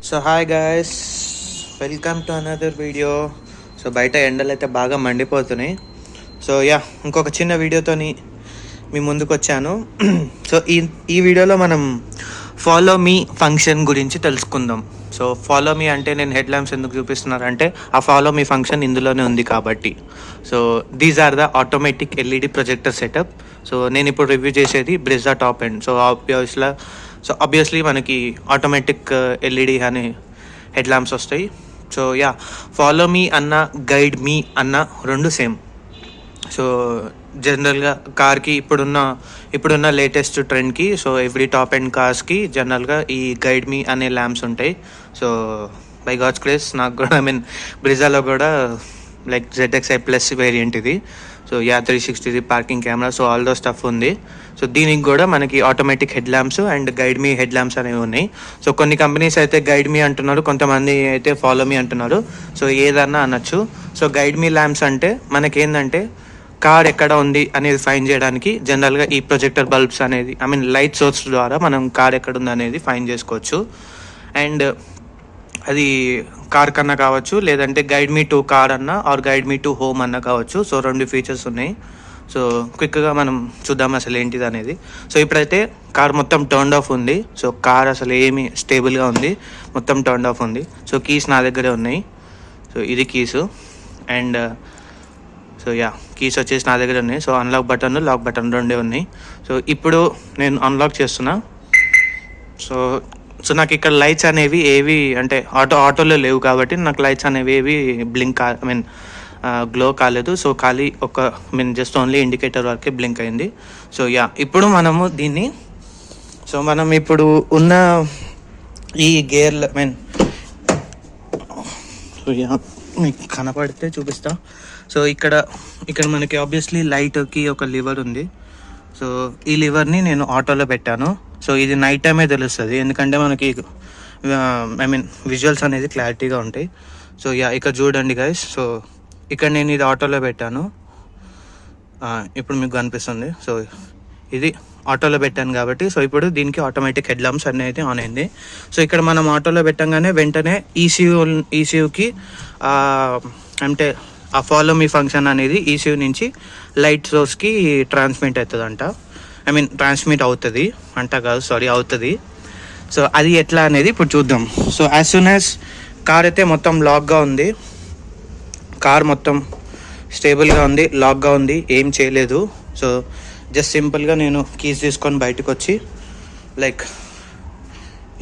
So hi guys, welcome to another video. So బయట ఎండలు అయితే బాగా మండిపోతున్నాయి. సో ఇంకొక చిన్న వీడియోతోని మీ ముందుకు వచ్చాను. సో ఈ వీడియోలో మనం ఫాలో మీ ఫంక్షన్ గురించి తెలుసుకుందాం. సో ఫాలో మీ అంటే నేను హెడ్ ల్యాంప్స్ ఎందుకు చూపిస్తున్నారంటే ఆ ఫాలో మీ ఫంక్షన్ ఇందులోనే ఉంది కాబట్టి. So these are the automatic LED projector setup. So నేను ఇప్పుడు రివ్యూ చేసేది Brezza top end. So obviously మనకి ఆటోమేటిక్ ఎల్ఈడి అనే హెడ్ ల్యాంప్స్ వస్తాయి. సో ఫాలో మీ అన్న గైడ్ మీ అన్న రెండు సేమ్. సో జనరల్గా కార్కి ఇప్పుడున్న లేటెస్ట్ ట్రెండ్కి సో ఎవ్రీ టాప్ అండ్ కార్స్కి జనరల్గా ఈ గైడ్ మీ అనే ల్యాంప్స్ ఉంటాయి. సో బై గాడ్స్ గ్రేస్ నాకు కూడా బ్రిజాలో కూడా లైక్ ZXi ప్లస్ వేరియంట్ ఇది. So 360 parking camera, so all those stuff ఉంది. సో దీనికి కూడా మనకి automatic head lamps and guide me head lamps అనేవి ఉన్నాయి. సో కొన్ని కంపెనీస్ అయితే గైడ్ మీ అంటున్నారు, కొంతమంది అయితే ఫాలో మీ అంటున్నారు. సో ఏదన్నా అనొచ్చు. సో గైడ్ మీ ల్యాంప్స్ అంటే మనకేంటంటే కార్ ఎక్కడ ఉంది అనేది ఫైండ్ చేయడానికి జనరల్గా ఈ ప్రొజెక్టర్ బల్బ్స్ అనేది లైట్ సోర్స్ ద్వారా మనం కార్ ఎక్కడ ఉంది అనేది ఫైండ్ చేసుకోవచ్చు. అండ్ అది కార్ కన్నా కావచ్చు, లేదంటే గైడ్ మీ టు కార్ అన్నా or guide me to home అన్నా కావచ్చు. సో రెండు ఫీచర్స్ ఉన్నాయి. సో క్విక్గా మనం చూద్దాం అసలు ఏంటిది అనేది. సో ఇప్పుడైతే కార్ మొత్తం టర్న్డ్ ఆఫ్ ఉంది. సో కార్ అసలు ఏమి స్టేబుల్గా ఉంది, మొత్తం టర్న్డ్ ఆఫ్ ఉంది. సో కీస్ నా దగ్గరే ఉన్నాయి. సో ఇది కీసు అండ్ సో కీస్ వచ్చేసి నా దగ్గర ఉన్నాయి. So unlock button, lock button రెండే ఉన్నాయి. సో ఇప్పుడు నేను అన్లాక్ చేస్తున్నా. సో నాకు ఇక్కడ లైట్స్ అనేవి ఏవి అంటే ఆటోలో లేవు కాబట్టి నాకు లైట్స్ అనేవి ఏవి బ్లింక్ గ్లో కాలేదు. సో ఖాళీ జస్ట్ ఓన్లీ ఇండికేటర్ వరకే బ్లింక్ అయింది. సో ఇప్పుడు మనము దీన్ని మనం ఇప్పుడు ఉన్న ఈ గేర్ల మీకు కనపడితే చూపిస్తా. సో ఇక్కడ మనకి ఆబ్వియస్లీ లైట్కి ఒక లివర్ ఉంది. సో ఈ లివర్ని నేను ఆటోలో పెట్టాను. సో ఇది నైట్ టైమే తెలుస్తుంది, ఎందుకంటే మనకి విజువల్స్ అనేది క్లారిటీగా ఉంటాయి. సో ఇక్కడ చూడండి గైస్. సో ఇక్కడ నేను ఇది ఆటోలో పెట్టాను, ఇప్పుడు మీకు కనిపిస్తుంది. సో ఇది ఆటోలో పెట్టాను కాబట్టి సో ఇప్పుడు దీనికి ఆటోమేటిక్ హెడ్ ల్యాంప్స్ అనేది ఆన్ అయింది. సో ఇక్కడ మనం ఆటోలో పెట్టంగానే వెంటనే ఈసీయూకి అంటే ఆ ఫాలో మీ ఫంక్షన్ అనేది ఈసీయూ నుంచి లైట్ సోర్స్కి ట్రాన్స్మిట్ అవుతుంది అవుతుంది. సో అది ఎట్లా అనేది ఇప్పుడు చూద్దాం. So as soon as car అయితే మొత్తం లాక్గా ఉంది, కార్ మొత్తం స్టేబుల్గా ఉంది, లాక్గా ఉంది, ఏం చేయలేదు. సో జస్ట్ సింపుల్గా నేను కీస్ తీసుకొని బయటకు వచ్చి లైక్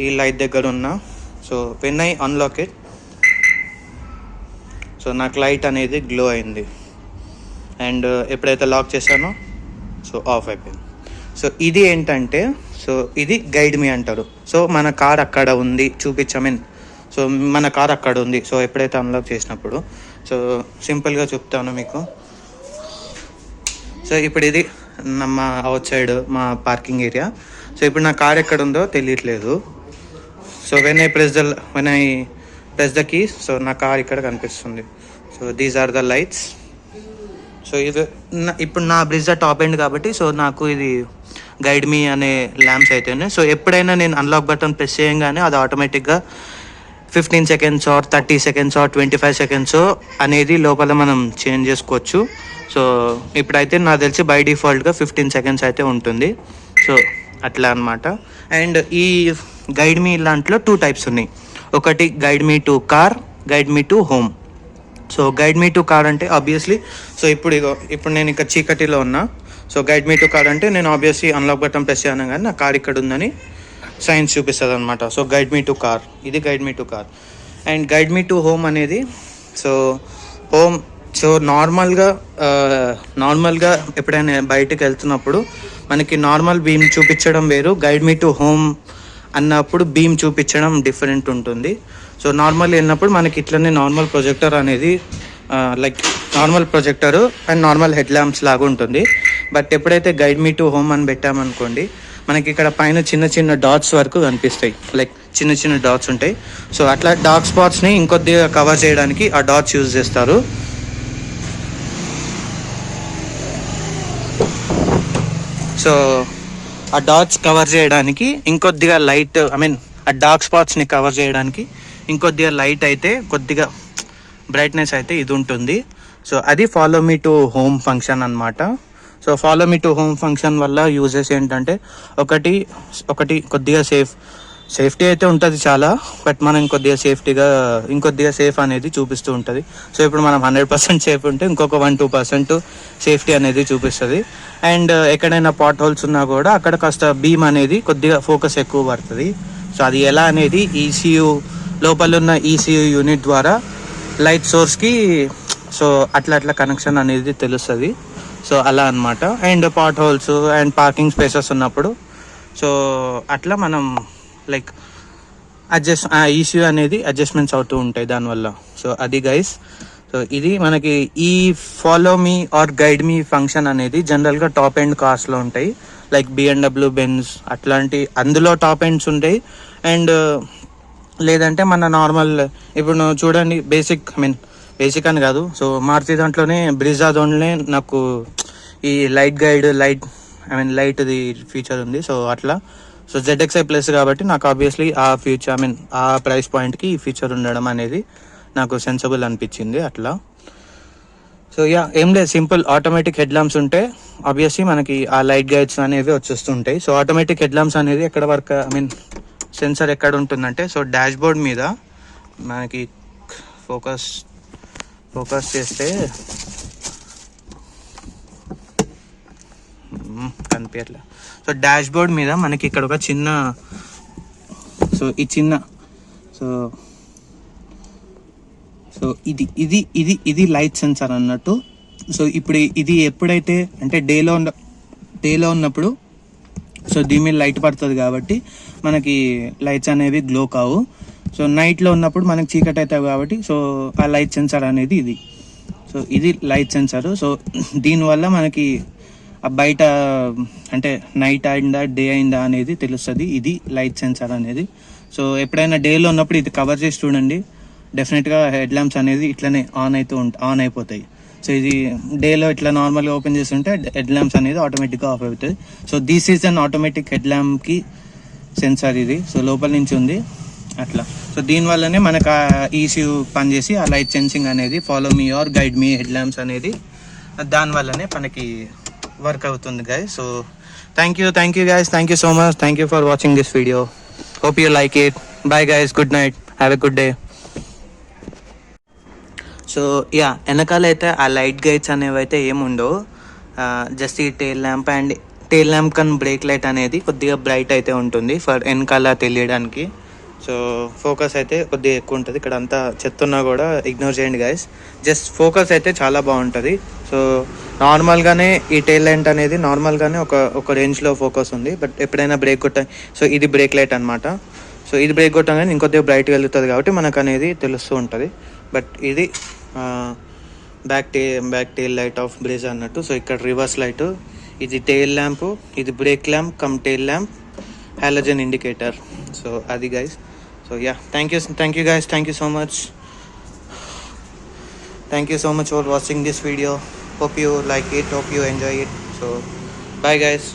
ఈ లైట్ దగ్గర ఉన్నా. So when I unlock it, so నాకు లైట్ అనేది గ్లో అయింది. అండ్ ఎప్పుడైతే లాక్ చేశానో సో ఆఫ్ అయిపోయింది. సో ఇది ఏంటంటే సో ఇది గైడ్ మీ అంటారు. సో మన కార్ అక్కడ ఉంది సో మన కార్ అక్కడ ఉంది. సో ఎప్పుడైతే అన్లాక్ చేసినప్పుడు సో సింపుల్గా చెప్తాను మీకు. సో ఇప్పుడు ఇది మా అవుట్ సైడ్ మా పార్కింగ్ ఏరియా. సో ఇప్పుడు నా కార్ ఎక్కడ ఉందో తెలియట్లేదు. So when I press the key, so నా కార్ ఇక్కడ కనిపిస్తుంది. So these are the lights. So ఇది ఇప్పుడు నా బ్రిజా టాప్ ఎండ్ కాబట్టి సో నాకు ఇది గైడ్ మీ అనే ల్యాంప్స్ అయితే ఉన్నాయి. సో ఎప్పుడైనా నేను అన్లాక్ బటన్ ప్రెస్ చేయగానే అది ఆటోమేటిక్గా 15 seconds are 30 seconds are 25 seconds అనేది లోపల మనం చేంజ్ చేసుకోవచ్చు. సో ఇప్పుడైతే నాకు తెలిసి బై డిఫాల్ట్గా 15 సెకండ్స్ అయితే ఉంటుంది. సో అట్లా అనమాట. అండ్ ఈ గైడ్ మీ దాంట్లో 2 టైప్స్ ఉన్నాయి. ఒకటి guide me to car, guide me to home. So guide me to car అంటే ఆబ్వియస్లీ సో ఇప్పుడు నేను ఇక్కడ చీకటిలో ఉన్నా. So guide me to car అంటే నేను ఆబ్వియస్లీ అన్లాక్ బటన్ ప్రెస్ చేయను కానీ నా కార్ ఇక్కడ ఉందని సైన్స్ చూపిస్తుంది అనమాట. So guide me to car, ఇది guide me to car. And guide me to home అనేది సో హోమ్. సో నార్మల్గా ఎప్పుడైనా బయటకు వెళ్తున్నప్పుడు మనకి నార్మల్ బీమ్ చూపించడం వేరు, గైడ్ మీ టు హోమ్ అన్నప్పుడు బీమ్ చూపించడం డిఫరెంట్ ఉంటుంది. సో నార్మల్ వెళ్ళినప్పుడు మనకి ఇట్లనే నార్మల్ ప్రొజెక్టర్ అనేది like normal projector and normal head lamps లాగా ఉంటుంది. బట్ ఎప్పుడైతే గైడ్ మీ టు హోమ్ అని పెట్టామనుకోండి మనకి ఇక్కడ పైన చిన్న చిన్న డాట్స్ వరకు కనిపిస్తాయి, లైక్ చిన్న చిన్న డాట్స్ ఉంటాయి. సో అట్లా డార్క్ స్పాట్స్ని ఇంకొద్దిగా కవర్ చేయడానికి ఆ డాట్స్ యూజ్ చేస్తారు. సో ఆ డాట్స్ కవర్ చేయడానికి ఇంకొద్దిగా లైట్ ఆ డార్క్ స్పాట్స్ని కవర్ చేయడానికి ఇంకొద్దిగా లైట్ అయితే కొద్దిగా బ్రైట్నెస్ అయితే ఇది ఉంటుంది. సో అది follow me to home function అనమాట. So follow me to home function వల్ల యూజెస్ ఏంటంటే ఒకటి ఒకటి కొద్దిగా సేఫ్టీ అయితే ఉంటుంది చాలా, బట్ మనం ఇంకొద్దిగా సేఫ్ అనేది చూపిస్తూ ఉంటుంది. సో ఇప్పుడు మనం 100% సేఫ్ ఉంటే ఇంకొక 1-2% సేఫ్టీ అనేది చూపిస్తుంది. అండ్ ఎక్కడైనా పాట్ హోల్స్ ఉన్నా కూడా అక్కడ కాస్త బీమ్ అనేది కొద్దిగా ఫోకస్ ఎక్కువ పడుతుంది. సో అది ఎలా అనేది లోపల ఉన్న ఈసీయూ యూనిట్ ద్వారా లైట్ సోర్స్కి సో అట్లా కనెక్షన్ అనేది తెలుస్తుంది. సో అలా అనమాట. And potholes and parking spaces ఉన్నప్పుడు సో అట్లా మనం లైక్ ఈసీయూ అనేది అడ్జస్ట్మెంట్స్ అవుతూ ఉంటాయి దానివల్ల. సో అది గైస్. సో ఇది మనకి ఈ follow me or guide me function అనేది జనరల్గా టాప్ ఎండ్ కార్స్లో ఉంటాయి. లైక్ BMW, బెంజ్ అట్లాంటి అందులో టాప్ ఎండ్స్ ఉంటాయి. అండ్ లేదంటే మన నార్మల్ ఇప్పుడు నువ్వు చూడండి బేసిక్ అని కాదు, సో మారుతి దాంట్లోనే బ్రిజా దాంట్లోనే నాకు ఈ లైట్ది ఫీచర్ ఉంది. సో అట్లా సో ZXi ప్లస్ కాబట్టి నాకు ఆబ్వియస్లీ ఆ ఫీచర్ ఆ ప్రైస్ పాయింట్కి ఈ ఫీచర్ ఉండడం అనేది నాకు సెన్సిబుల్ అనిపించింది అట్లా. సో ఏం లేదు, సింపుల్ ఆటోమేటిక్ హెడ్ ల్యాంప్స్ ఉంటే ఆబ్వియస్లీ మనకి ఆ లైట్ గైడ్స్ అనేవి వచ్చేస్తుంటాయి. సో ఆటోమేటిక్ హెడ్ ల్యాంప్స్ అనేది ఎక్కడ వరకు సెన్సర్ ఎక్కడ ఉంటుందంటే సో డాష్ బోర్డ్ మీద మనకి ఫోకస్ చేస్తే కనిపించట్లే. సో డాష్ బోర్డ్ మీద మనకి ఇక్కడ ఒక చిన్న ఇది లైట్ సెన్సార్ అన్నట్టు. సో ఇప్పుడు ఇది ఎప్పుడైతే అంటే డేలో ఉన్నప్పుడు సో దీని మీద లైట్ పడుతుంది కాబట్టి మనకి లైట్స్ అనేవి గ్లో కావు. సో నైట్లో ఉన్నప్పుడు మనకి చీకటి అవుతాయి కాబట్టి సో ఆ లైట్ సెన్సార్ అనేది ఇది. సో ఇది లైట్ సెన్సార్. సో దీనివల్ల మనకి బయట అంటే నైట్ అయిందా డే అయిందా అనేది తెలుస్తుంది. ఇది లైట్ సెన్సార్ అనేది. సో ఎప్పుడైనా డేలో ఉన్నప్పుడు ఇది కవర్ చేసి చూడండి, డెఫినెట్గా హెడ్ ల్యాంప్స్ అనేది ఇట్లనే ఆన్ అయిపోతాయి. సో ఇది డేలో ఇట్లా నార్మల్గా ఓపెన్ చేస్తుంటే హెడ్ ల్యాంప్స్ అనేది ఆటోమేటిక్గా ఆఫ్ అవుతుంది. So this is an automatic head ల్యాంప్కి సెన్సార్ ఇది. సో లోపల నుంచి ఉంది అట్లా. సో దీనివల్లనే మనకు ఆ ఈసీయూ పనిచేసి ఆ లైట్ సెన్సింగ్ అనేది follow me or guide me head lamps అనేది దానివల్లనే మనకి వర్క్ అవుతుంది guys. So thank you guys, thank you so much, thank you for watching this video. Hope you like it. Bye guys, good night, have a good day. So వెనకాల అయితే ఆ light guides అనేవి అయితే ఏముండవు, just ఈ tail lamp కన్ break light అనేది కొద్దిగా బ్రైట్ అయితే ఉంటుంది ఫర్ వెనకాల తెలియడానికి. సో ఫోకస్ అయితే కొద్దిగా ఎక్కువ ఉంటుంది. ఇక్కడ అంతా చెత్తున్నా కూడా ఇగ్నోర్ చేయండి గైస్. జస్ట్ ఫోకస్ అయితే చాలా బాగుంటుంది. సో నార్మల్గానే ఈ టెయిల్ లైట్ అనేది నార్మల్గానే ఒక రేంజ్లో ఫోకస్ ఉంది. బట్ ఎప్పుడైనా బ్రేక్ సో ఇది బ్రేక్ లైట్ అనమాట. సో ఇది బ్రేక్ కొట్టగానే ఇంకొద్దిగా బ్రైట్గా వెళ్తుంది కాబట్టి మనకు అనేది తెలుస్తూ ఉంటుంది. బట్ ఇది back tail light of brake అన్నట్టు. సో ఇక్కడ రివర్స్ లైట్, ఇది టెయిల్ ల్యాంప్, ఇది brake lamp come tail lamp, halogen indicator. So అది guys. So thank you guys, thank you so much for watching this video. Hope you like it, hope you enjoy it. So bye guys.